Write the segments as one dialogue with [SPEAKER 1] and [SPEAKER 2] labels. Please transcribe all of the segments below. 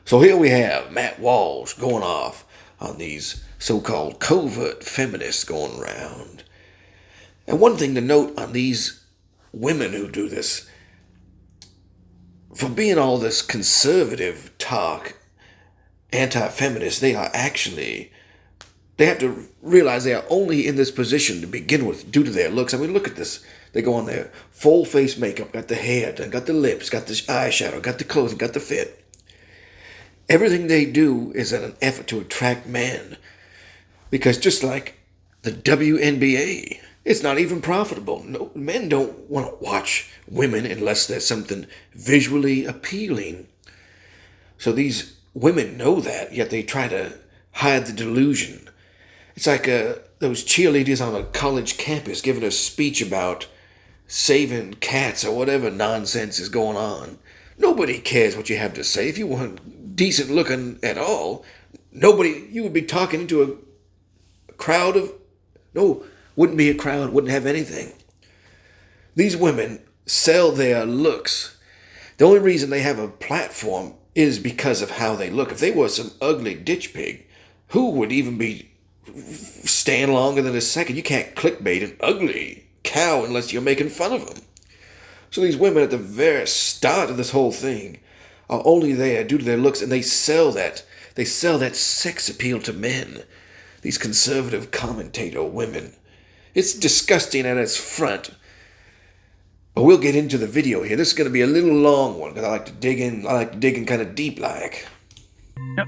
[SPEAKER 1] So here we have Matt Walsh going off on these so-called covert feminists going around. And one thing to note on these women who do this, for being all this conservative talk, anti-feminist, they have to realize they are only in this position to begin with due to their looks. I mean, look at this. They go on their full face makeup, got the hair done, got the lips, got the eyeshadow, got the clothing, got the fit. Everything they do is in an effort to attract men. Because just like the WNBA, it's not even profitable. No, men don't want to watch women unless there's something visually appealing. So these women know that, yet they try to hide the delusion. It's like those cheerleaders on a college campus giving a speech about saving cats or whatever nonsense is going on. Nobody cares what you have to say. If you weren't decent looking at all, you would be talking into a crowd of, no, wouldn't be a crowd, wouldn't have anything. These women sell their looks. The only reason they have a platform is because of how they look. If they were some ugly ditch pig, who would even be staying longer than a second? You can't clickbait an ugly cow unless you're making fun of them. So these women at the very start of this whole thing are only there due to their looks, and they sell that. They sell that sex appeal to men. These conservative commentator women. It's disgusting at its front. But we'll get into the video here. This is going to be a little long one because I like to dig in kind of deep like.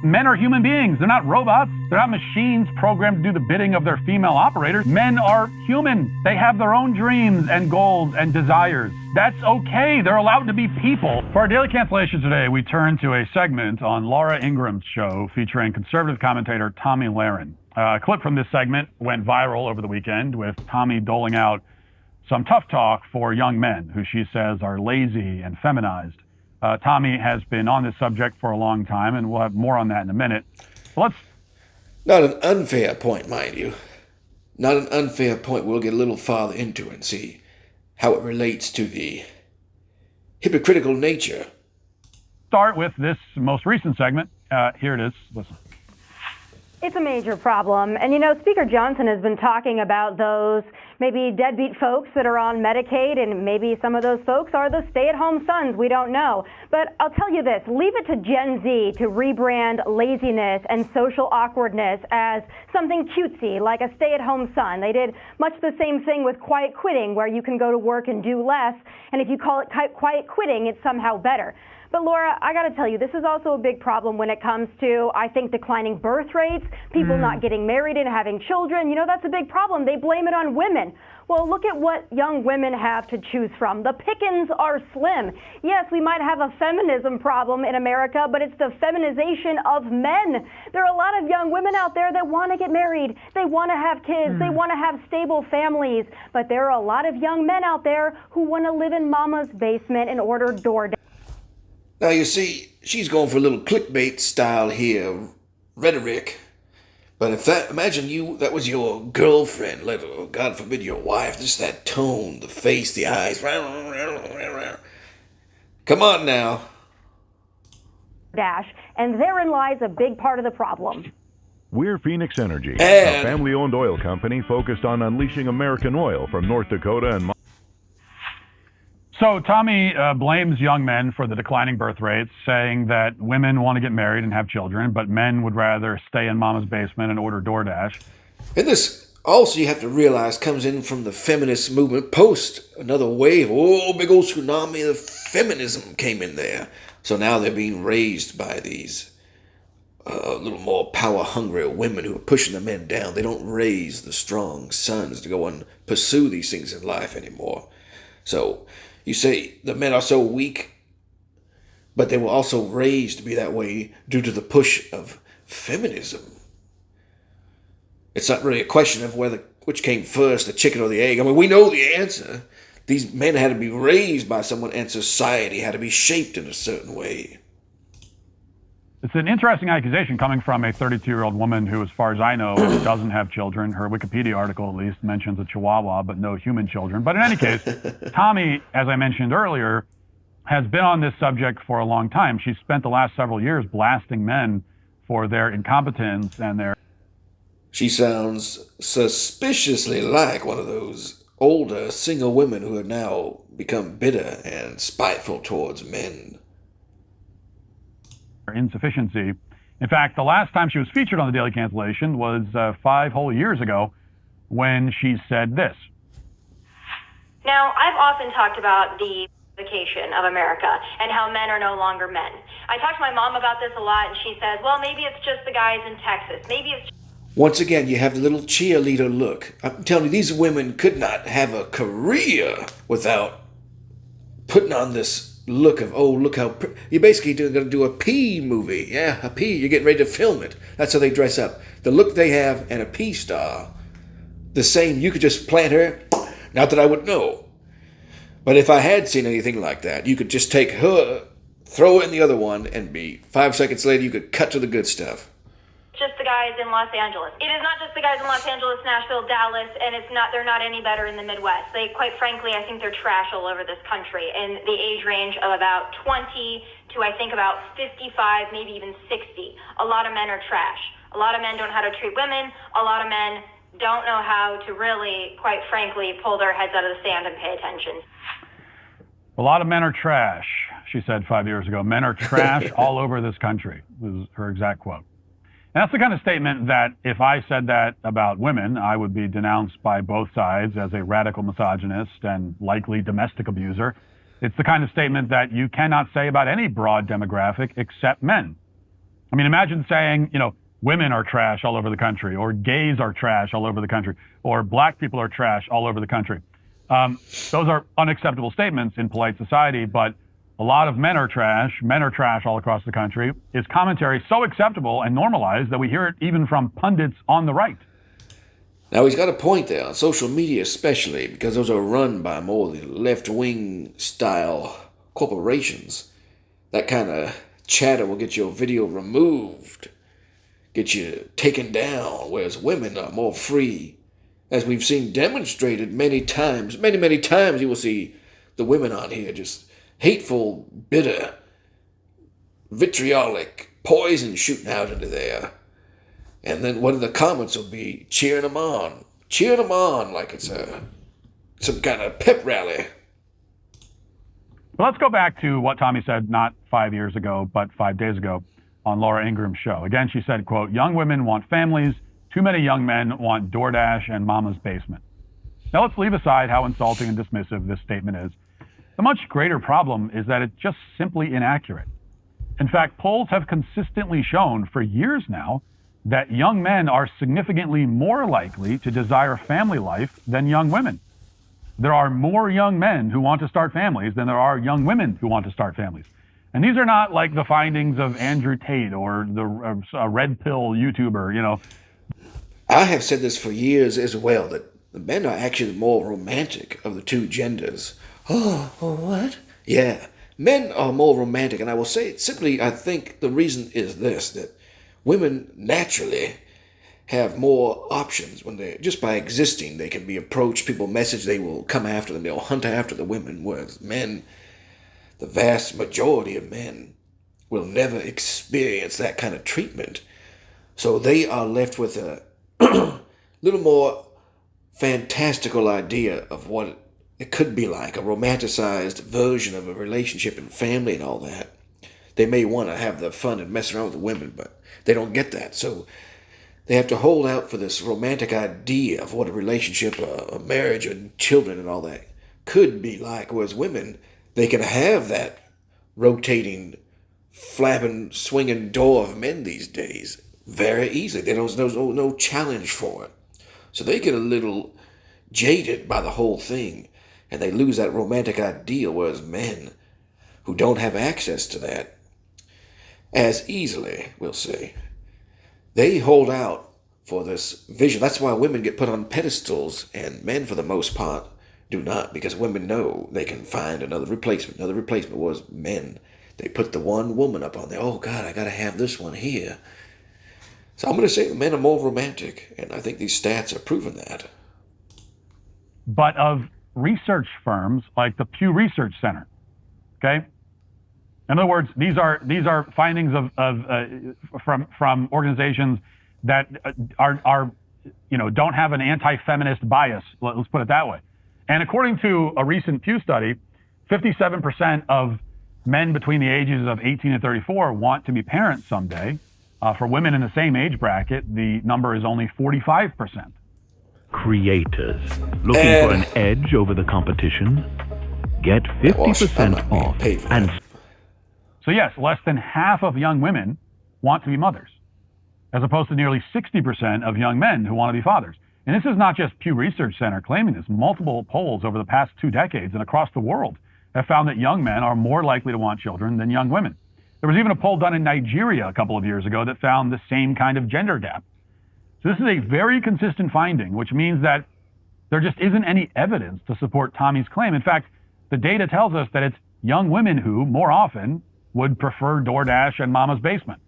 [SPEAKER 2] Men are human beings. They're not robots. They're not machines programmed to do the bidding of their female operators. Men are human. They have their own dreams and goals and desires. That's okay. They're allowed to be people. For our daily cancellation today, we turn to a segment on Laura Ingraham's show featuring conservative commentator Tomi Lahren. A clip from this segment went viral over the weekend with Tomi doling out some tough talk for young men who she says are lazy and feminized. Tomi has been on this subject for a long time, and we'll have more on that in a minute. Not
[SPEAKER 1] an unfair point, mind you. Not an unfair point. We'll get a little farther into it and see how it relates to the hypocritical nature.
[SPEAKER 2] Start with this most recent segment. Here it is. Listen.
[SPEAKER 3] It's a major problem. And, Speaker Johnson has been talking about those maybe deadbeat folks that are on Medicaid, and maybe some of those folks are the stay-at-home sons. We don't know. But I'll tell you this, leave it to Gen Z to rebrand laziness and social awkwardness as something cutesy, like a stay-at-home son. They did much the same thing with quiet quitting, where you can go to work and do less, and if you call it quiet quitting, it's somehow better. But Laura, I got to tell you, this is also a big problem when it comes to, I think, declining birth rates, people not getting married and having children. That's a big problem. They blame it on women. Well, look at what young women have to choose from. The pickings are slim. Yes, we might have a feminism problem in America, but it's the feminization of men. There are a lot of young women out there that want to get married. They want to have kids. They want to have stable families. But there are a lot of young men out there who want to live in mama's basement and order DoorDash.
[SPEAKER 1] Now, you see, she's going for a little clickbait style here, rhetoric. But imagine that was your girlfriend, God forbid your wife, just that tone, the face, the eyes. Come on now.
[SPEAKER 3] And therein lies a big part of the problem.
[SPEAKER 4] We're Phoenix Energy, a family-owned oil company focused on unleashing American oil from North Dakota and
[SPEAKER 2] So Tomi blames young men for the declining birth rates, saying that women want to get married and have children, but men would rather stay in mama's basement and order DoorDash.
[SPEAKER 1] And this also, you have to realize, comes in from the feminist movement post another wave. Oh, big old tsunami of feminism came in there. So now they're being raised by these little more power-hungry women who are pushing the men down. They don't raise the strong sons to go and pursue these things in life anymore. So you say the men are so weak, but they were also raised to be that way due to the push of feminism. It's not really a question of which came first, the chicken or the egg. I mean, we know the answer. These men had to be raised by someone, and society had to be shaped in a certain way.
[SPEAKER 2] It's an interesting accusation coming from a 32-year-old woman who, as far as I know, doesn't have children. Her Wikipedia article, at least, mentions a chihuahua, but no human children. But in any case, Tomi, as I mentioned earlier, has been on this subject for a long time. She's spent the last several years blasting men for their incompetence and their...
[SPEAKER 1] She sounds suspiciously like one of those older single women who have now become bitter and spiteful towards men.
[SPEAKER 2] Insufficiency. In fact, the last time she was featured on the Daily Cancellation was 5 whole years ago when she said this.
[SPEAKER 3] Now, I've often talked about the vacation of America and how men are no longer men. I talked to my mom about this a lot, and she says, well, maybe it's just the guys in Texas. Maybe it's...
[SPEAKER 1] Once again, you have the little cheerleader look. I'm telling you, these women could not have a career without putting on this look of, oh, look how... You're basically going to do a P movie. Yeah, a P. You're getting ready to film it. That's how they dress up. The look they have and a P star. The same. You could just plant her. Not that I would know. But if I had seen anything like that, you could just take her, throw it in the other one, and 5 seconds later, you could cut to the good stuff.
[SPEAKER 3] Just the guys in Los Angeles. It is not just the guys in Los Angeles, Nashville, Dallas, and they're not any better in the Midwest. They, quite frankly, I think they're trash all over this country in the age range of about 20 to, I think, about 55, maybe even 60. A lot of men are trash. A lot of men don't know how to treat women. A lot of men don't know how to really, quite frankly, pull their heads out of the sand and pay attention.
[SPEAKER 2] A lot of men are trash, she said 5 years ago. Men are trash all over this country, was her exact quote. And that's the kind of statement that if I said that about women, I would be denounced by both sides as a radical misogynist and likely domestic abuser. It's the kind of statement that you cannot say about any broad demographic except men. I mean, imagine saying, women are trash all over the country, or gays are trash all over the country, or black people are trash all over the country. Those are unacceptable statements in polite society, but a lot of men are trash all across the country, is commentary so acceptable and normalized that we hear it even from pundits on the right.
[SPEAKER 1] Now, he's got a point there, on social media especially, because those are run by more the left-wing style corporations. That kind of chatter will get your video removed, get you taken down, whereas women are more free. As we've seen demonstrated many times, many times, you will see the women on here just hateful, bitter, vitriolic poison shooting out into there. And then one of the comments will be cheering them on like it's some kind of pep rally.
[SPEAKER 2] Well, let's go back to what Tomi said not 5 years ago, but 5 days ago on Laura Ingram's show. Again, she said, quote, young women want families. Too many young men want DoorDash and mama's basement. Now let's leave aside how insulting and dismissive this statement is. The much greater problem is that it's just simply inaccurate. In fact, polls have consistently shown for years now that young men are significantly more likely to desire family life than young women. There are more young men who want to start families than there are young women who want to start families. And these are not like the findings of Andrew Tate or the red pill YouTuber,
[SPEAKER 1] I have said this for years as well, that the men are actually the more romantic of the two genders. Oh, what? Yeah, men are more romantic, and I will say it simply, I think the reason is this, that women naturally have more options when just by existing, they can be approached, people message, they will come after them, they'll hunt after the women, whereas men, the vast majority of men, will never experience that kind of treatment. So they are left with a little more fantastical idea of what it could be like, a romanticized version of a relationship and family and all that. They may want to have the fun and mess around with the women, but they don't get that. So they have to hold out for this romantic idea of what a relationship, a marriage, and children and all that could be like. Whereas women, they can have that rotating, flapping, swinging door of men these days very easily. There's no challenge for it. So they get a little jaded by the whole thing, and they lose that romantic ideal, whereas men who don't have access to that as easily, we'll say, they hold out for this vision. That's why women get put on pedestals, and men, for the most part, do not, because women know they can find another replacement, whereas men, they put the one woman up on there. Oh, God, I got to have this one here. So I'm going to say the men are more romantic, and I think these stats are proving that.
[SPEAKER 2] But of research firms like the Pew Research Center, okay, In other words, these are findings from organizations that are don't have an anti-feminist bias. Let's put it that way. And according to a recent Pew study, 57% of men between the ages of 18 and 34 want to be parents someday. For women in the same age bracket, the number is only 45%.
[SPEAKER 4] Creators looking for an edge over the competition? Get 50% off. And
[SPEAKER 2] so yes, less than half of young women want to be mothers, as opposed to nearly 60% of young men who want to be fathers. And this is not just Pew Research Center claiming this. Multiple polls over the past 2 decades and across the world have found that young men are more likely to want children than young women. There was even a poll done in Nigeria a couple of years ago that found the same kind of gender gap. So this is a very consistent finding, which means that there just isn't any evidence to support Tomi's claim. In fact, the data tells us that it's young women who, more often, would prefer DoorDash and Mama's Basement.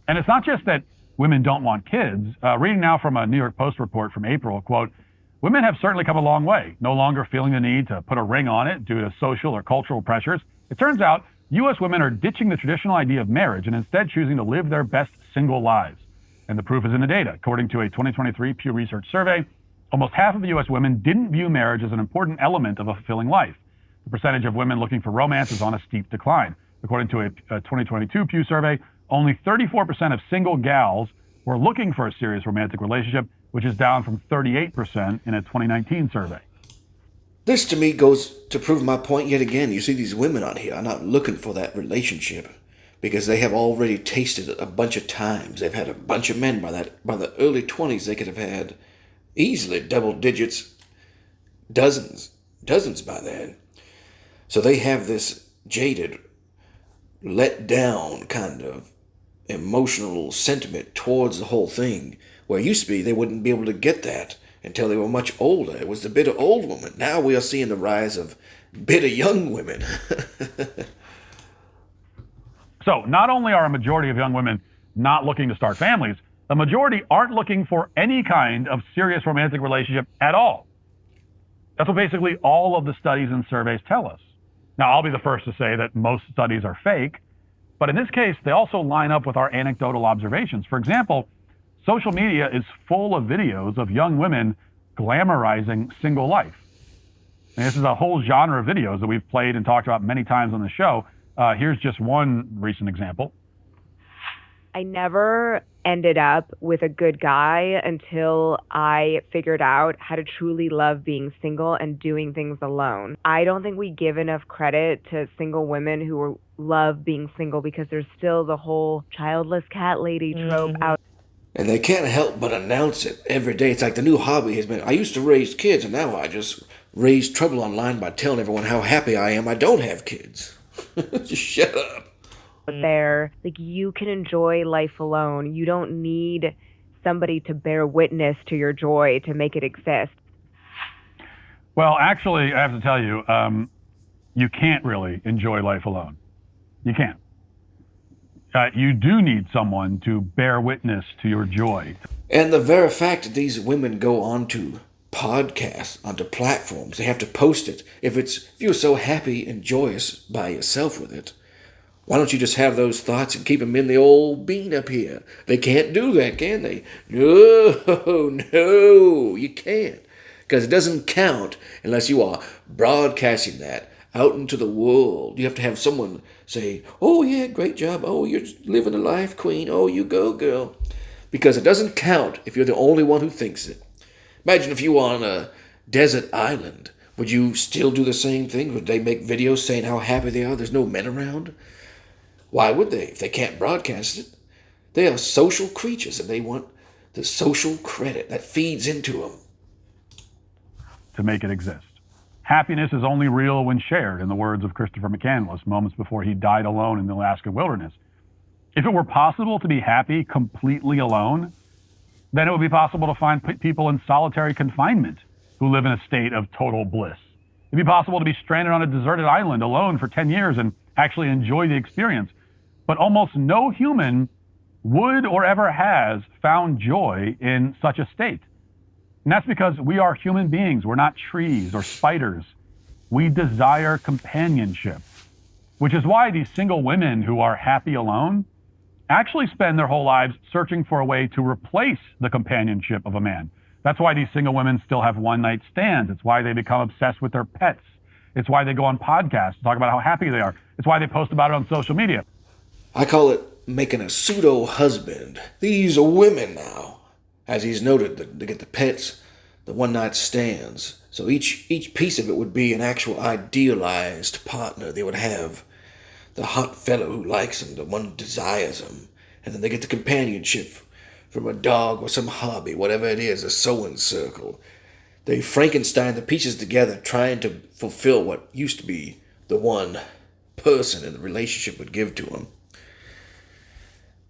[SPEAKER 2] And it's not just that women don't want kids. Reading now from a New York Post report from April, quote, "Women have certainly come a long way, no longer feeling the need to put a ring on it due to social or cultural pressures. It turns out U.S. women are ditching the traditional idea of marriage and instead choosing to live their best single lives. And the proof is in the data. According to a 2023 Pew Research survey, almost half of U.S. women didn't view marriage as an important element of a fulfilling life. The percentage of women looking for romance is on a steep decline. According to a 2022 Pew survey, only 34% of single gals were looking for a serious romantic relationship, which is down from 38% in a 2019 survey.
[SPEAKER 1] This to me goes to prove my point yet again. You see, these women on here are not looking for that relationship because they have already tasted it a bunch of times. They've had a bunch of men by the early 20s. They could have had easily double digits, dozens by then. So they have this jaded, let down kind of emotional sentiment towards the whole thing, where it used to be they wouldn't be able to get that until they were much older. It was the bitter old woman. Now we are seeing the rise of bitter young women.
[SPEAKER 2] So not only are a majority of young women not looking to start families, the majority aren't looking for any kind of serious romantic relationship at all. That's what basically all of the studies and surveys tell us. Now, I'll be the first to say that most studies are fake, but in this case, they also line up with our anecdotal observations. For example, social media is full of videos of young women glamorizing single life. And this is a whole genre of videos that we've played and talked about many times on the show. Here's just one recent example.
[SPEAKER 5] I never ended up with a good guy until I figured out how to truly love being single and doing things alone. I don't think we give enough credit to single women who love being single because there's still the whole childless cat lady trope out.
[SPEAKER 1] And they can't help but announce it every day. It's like the new hobby has been, I used to raise kids, and now I just raise trouble online by telling everyone how happy I am I don't have kids. Just shut up.
[SPEAKER 5] There, like, you can enjoy life alone. You don't need somebody to bear witness to your joy to make it exist.
[SPEAKER 2] Well, actually, I have to tell you, you can't really enjoy life alone. You can't. You do need someone to bear witness to your joy.
[SPEAKER 1] And the very fact that these women go onto podcasts, onto platforms, they have to post it. If you're so happy and joyous by yourself with it, why don't you just have those thoughts and keep them in the old bean up here? They can't do that, can they? No, you can't. Because it doesn't count unless you are broadcasting that out into the world. You have to have someone say, oh yeah, great job. Oh, you're living a life, queen. Oh, you go, girl. Because it doesn't count if you're the only one who thinks it. Imagine if you were on a desert island. Would you still do the same thing? Would they make videos saying how happy they are? There's no men around? Why would they if they can't broadcast it? They are social creatures and they want the social credit that feeds into them.
[SPEAKER 2] To make it exist. Happiness is only real when shared, in the words of Christopher McCandless moments before he died alone in the Alaska wilderness. If it were possible to be happy completely alone, then it would be possible to find people in solitary confinement who live in a state of total bliss. It'd be possible to be stranded on a deserted island alone for 10 years and actually enjoy the experience. But almost no human would or ever has found joy in such a state. And that's because we are human beings. We're not trees or spiders. We desire companionship. which is why these single women who are happy alone actually spend their whole lives searching for a way to replace the companionship of a man. That's why these single women still have one-night stands. It's why they become obsessed with their pets. It's why they go on podcasts to talk about how happy they are. It's why they post about it on social media.
[SPEAKER 1] I call it making a pseudo-husband. These women now, as he's noted, they get the pets, the one-night stands. So each piece of it would be an actual idealized partner. They would have the hot fellow who likes them, the one who desires them. And then they get the companionship from a dog or some hobby, whatever it is, a sewing circle. They Frankenstein the pieces together, trying to fulfill what used to be the one person in the relationship would give to them.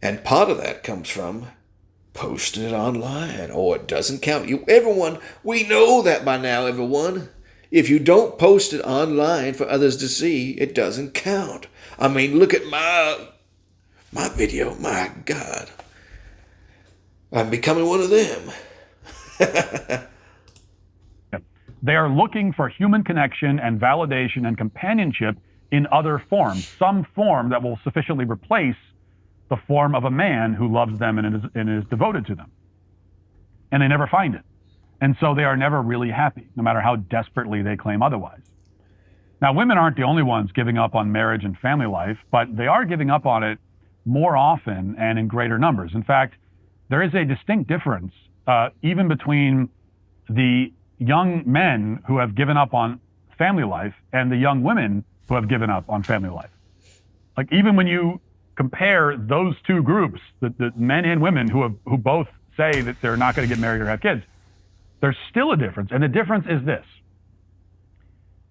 [SPEAKER 1] And part of that comes from posting it online. Oh, it doesn't count. Everyone, we know that by now, everyone. If you don't post it online for others to see, it doesn't count. I mean, look at my video. My God. I'm becoming one of them.
[SPEAKER 2] They are looking for human connection and validation and companionship in other forms, some form that will sufficiently replace the form of a man who loves them and is devoted to them. And they never find it. And so they are never really happy, no matter how desperately they claim otherwise. Now, women aren't the only ones giving up on marriage and family life, but they are giving up on it more often and in greater numbers. In fact, there is a distinct difference even between the young men who have given up on family life and the young women who have given up on family life. Like, even when you compare those two groups, the men and women who both say that they're not going to get married or have kids, there's still a difference. And the difference is this.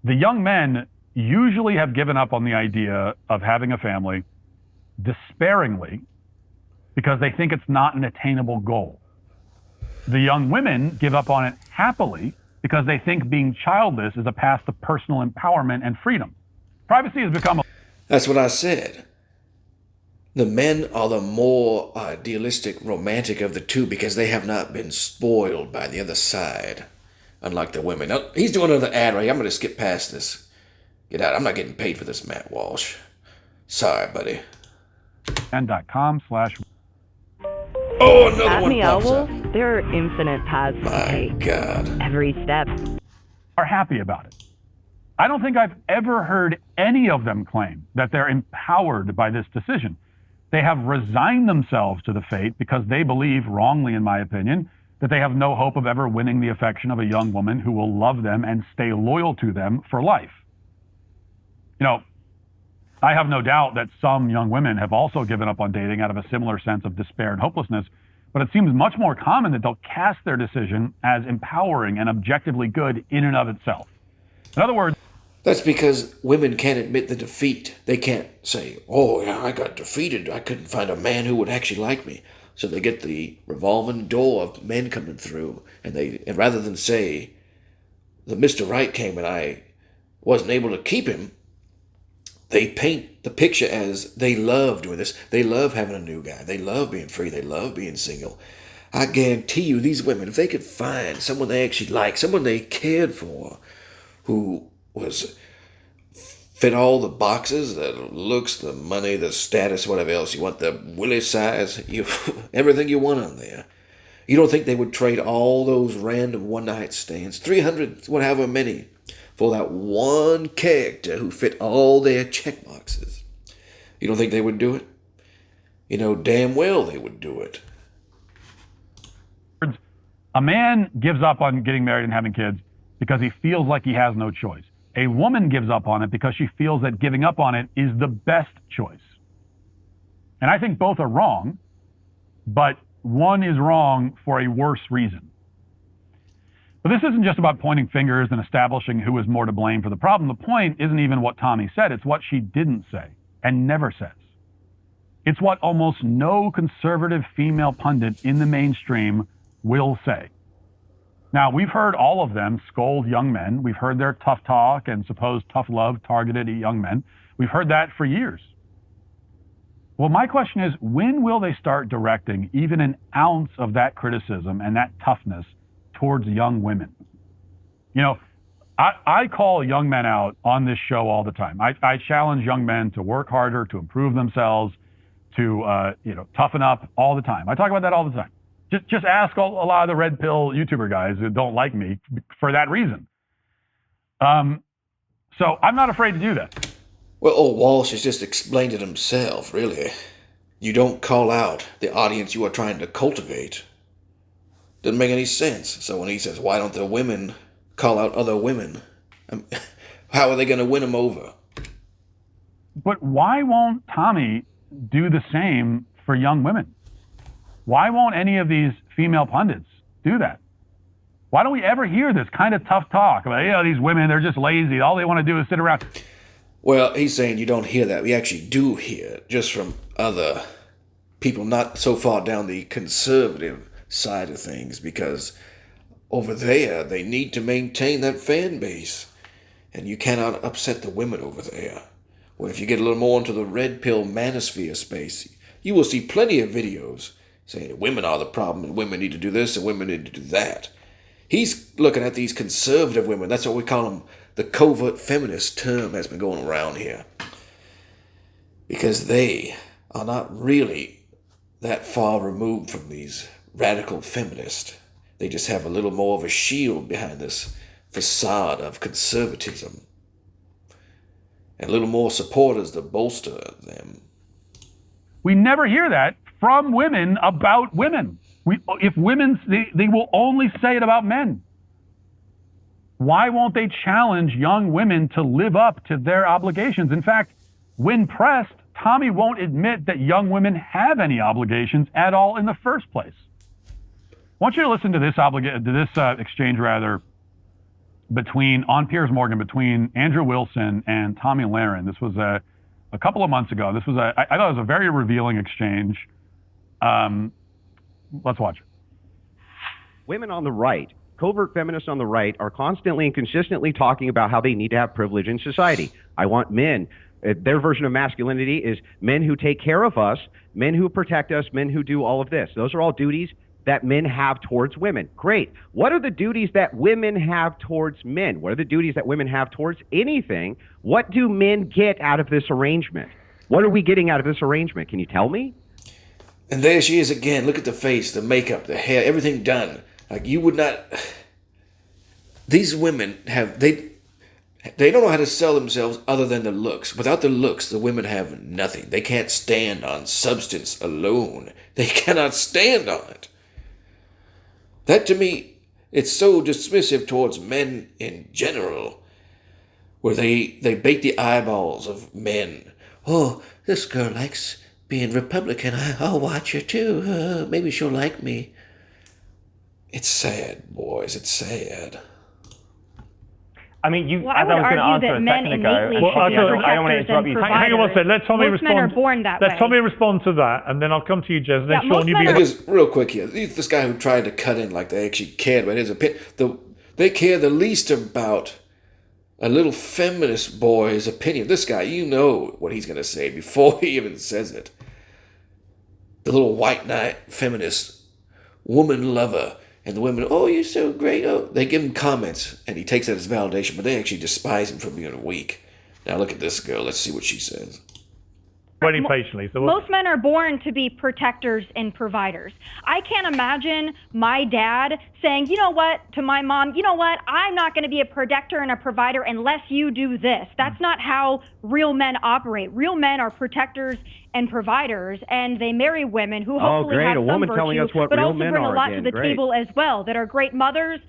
[SPEAKER 2] The young men usually have given up on the idea of having a family despairingly because they think it's not an attainable goal. The young women give up on it happily because they think being childless is a path to personal empowerment and freedom. Privacy has become
[SPEAKER 1] That's what I said. The men are the more idealistic, romantic of the two because they have not been spoiled by the other side, unlike the women. Now, he's doing another ad right here. I'm going to skip past this. Get out. I'm not getting paid for this, Matt Walsh. Sorry, buddy.
[SPEAKER 2] and.com/
[SPEAKER 1] Oh, another one pops up.
[SPEAKER 6] There are infinite paths to take.
[SPEAKER 1] My God.
[SPEAKER 6] Every step.
[SPEAKER 2] Are happy about it. I don't think I've ever heard any of them claim that they're empowered by this decision. They have resigned themselves to the fate because they believe, wrongly in my opinion, that they have no hope of ever winning the affection of a young woman who will love them and stay loyal to them for life. You know, I have no doubt that some young women have also given up on dating out of a similar sense of despair and hopelessness, but it seems much more common that they'll cast their decision as empowering and objectively good in and of itself. In other words,
[SPEAKER 1] that's because women can't admit the defeat. They can't say, oh, yeah, I got defeated. I couldn't find a man who would actually like me. So they get the revolving door of men coming through, and rather than say, the Mr. Right came and I wasn't able to keep him, they paint the picture as they love doing this. They love having a new guy. They love being free. They love being single. I guarantee you, these women, if they could find someone they actually like, someone they cared for, who fit all the boxes, the looks, the money, the status, whatever else you want, the willy size, everything you want on there. You don't think they would trade all those random one-night stands, 300, whatever many, for that one character who fit all their check boxes? You don't think they would do it? You know damn well they would do it.
[SPEAKER 2] A man gives up on getting married and having kids because he feels like he has no choice. A woman gives up on it because she feels that giving up on it is the best choice. And I think both are wrong, but one is wrong for a worse reason. But this isn't just about pointing fingers and establishing who is more to blame for the problem. The point isn't even what Tomi said. It's what she didn't say and never says. It's what almost no conservative female pundit in the mainstream will say. Now, we've heard all of them scold young men. We've heard their tough talk and supposed tough love targeted at young men. We've heard that for years. Well, my question is, when will they start directing even an ounce of that criticism and that toughness towards young women? You know, I call young men out on this show all the time. I challenge young men to work harder, to improve themselves, to toughen up all the time. I talk about that all the time. Just ask a lot of the red pill YouTuber guys who don't like me for that reason. So I'm not afraid to do that.
[SPEAKER 1] Well, old Walsh has just explained it himself, really. You don't call out the audience you are trying to cultivate. Doesn't make any sense. So when he says, why don't the women call out other women? How are they going to win them over?
[SPEAKER 2] But why won't Tomi do the same for young women? Why won't any of these female pundits do that? Why don't we ever hear this kind of tough talk about, these women, they're just lazy. All they want to do is sit around.
[SPEAKER 1] Well, he's saying you don't hear that. We actually do hear it just from other people not so far down the conservative side of things, because over there they need to maintain that fan base. And you cannot upset the women over there. Well, if you get a little more into the red pill manosphere space, you will see plenty of videos saying women are the problem and women need to do this and women need to do that. He's looking at these conservative women. That's what we call them. The covert feminist term has been going around here. Because they are not really that far removed from these radical feminists. They just have a little more of a shield behind this facade of conservatism. And a little more supporters to bolster them.
[SPEAKER 2] We never hear that from women about women. If women, they will only say it about men. Why won't they challenge young women to live up to their obligations? In fact, when pressed, Tomi won't admit that young women have any obligations at all in the first place. I want you to listen to this exchange on Piers Morgan between Andrew Wilson and Tomi Lahren. This was a couple of months ago. I thought it was a very revealing exchange. Let's watch it.
[SPEAKER 7] Women on the right, covert feminists on the right, are constantly and consistently talking about how they need to have privilege in society. I want men. Their version of masculinity is men who take care of us, men who protect us, men who do all of this. Those are all duties that men have towards women. Great. What are the duties that women have towards men? What are the duties that women have towards anything? What do men get out of this arrangement? What are we getting out of this arrangement? Can you tell me?
[SPEAKER 1] And there she is again. Look at the face, the makeup, the hair, everything done. Like you would not... These women have... They don't know how to sell themselves other than the looks. Without the looks, the women have nothing. They can't stand on substance alone. They cannot stand on it. That, to me, it's so dismissive towards men in general, where they bait the eyeballs of men. Oh, this girl likes being Republican. I'll watch her too. Maybe she'll like me. It's sad, boys. It's sad.
[SPEAKER 8] I mean,
[SPEAKER 3] I would argue that men innately should be protectors and providers.
[SPEAKER 9] Hang on one second. Let Tomi respond.
[SPEAKER 3] Most men are born that way.
[SPEAKER 9] Let Tomi respond to that, and then I'll come to you, Jez. And then Sean, you be...
[SPEAKER 1] Just real quick here. This guy who tried to cut in like they actually cared about his opinion. They care the least about a little feminist boy's opinion. This guy, you know what he's going to say before he even says it. The little white knight feminist woman lover. And the women, oh, you're so great. Oh, they give him comments, and he takes that as validation, but they actually despise him for being weak. Now look at this girl. Let's see what she says.
[SPEAKER 9] Waiting patiently. So
[SPEAKER 3] most men are born to be protectors and providers. I can't imagine my dad saying, you know what, to my mom, you know what, I'm not going to be a protector and a provider unless you do this. That's not how real men operate. Real men are protectors and providers, and they marry women who hopefully have some virtue, but also bring a lot to the table as well, that are great mothers,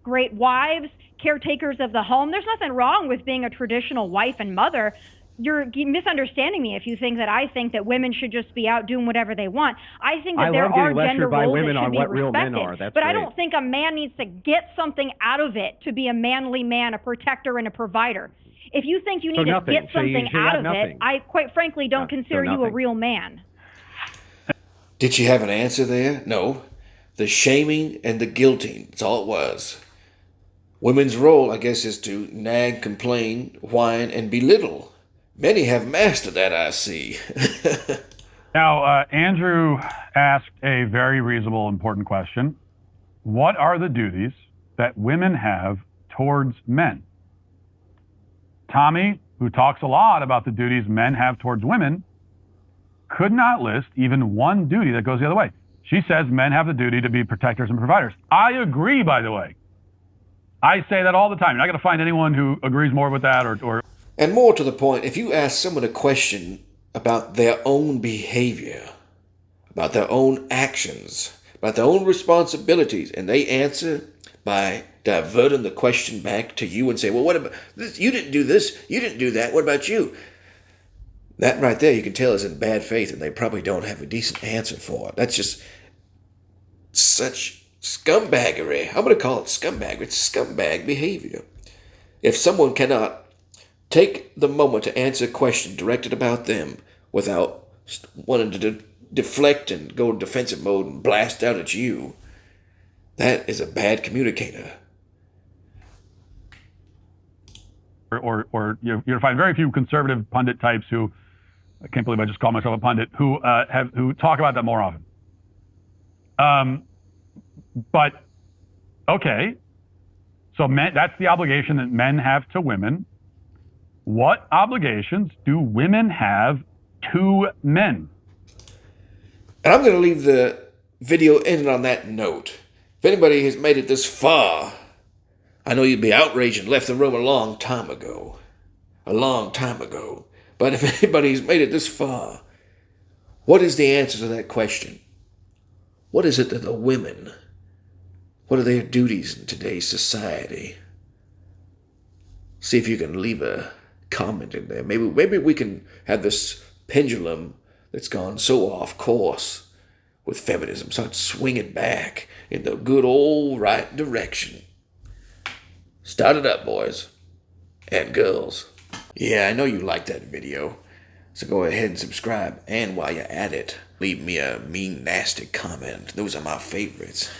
[SPEAKER 3] great wives, caretakers of the home. There's nothing wrong with being a traditional wife and mother. You're misunderstanding me if you think that I think that women should just be out doing whatever they want. I think that there are gender roles that should be respected. But I don't think a man needs to get something out of it to be a manly man, a protector, and a provider. If you think you need to get something out of it, I quite frankly don't consider you a real man.
[SPEAKER 1] Did she have an answer there? No. The shaming and the guilting. That's all it was. Women's role, I guess, is to nag, complain, whine, and belittle. Many have mastered that, I see.
[SPEAKER 2] Now, Andrew asked a very reasonable, important question. What are the duties that women have towards men? Tomi, who talks a lot about the duties men have towards women, could not list even one duty that goes the other way. She says men have the duty to be protectors and providers. I agree, by the way. I say that all the time. You're not going to find anyone who agrees more with that or...
[SPEAKER 1] And more to the point, if you ask someone a question about their own behavior, about their own actions, about their own responsibilities, and they answer by diverting the question back to you and say, well, what about this? You didn't do this. You didn't do that. What about you? That right there, you can tell is in bad faith, and they probably don't have a decent answer for it. That's just such scumbaggery. I'm going to call it scumbag. It's scumbag behavior. If someone cannot take the moment to answer a question directed about them without wanting to deflect and go defensive mode and blast out at you, that is a bad communicator.
[SPEAKER 2] Or you'll find very few conservative pundit types who, I can't believe I just called myself a pundit, who talk about that more often. But okay, so that's the obligation that men have to women. What obligations do women have to men?
[SPEAKER 1] And I'm going to leave the video ending on that note. If anybody has made it this far, I know you'd be outraged and left the room a long time ago. But if anybody's made it this far, what is the answer to that question? What is it that the women, what are their duties in today's society? See if you can leave a comment in there. Maybe we can have this pendulum that's gone so off course with feminism start swinging back in the good old right direction. Start it up, boys and girls. Yeah, I know you liked that video, so go ahead and subscribe. And while you're at it, leave me a mean, nasty comment. Those are my favorites.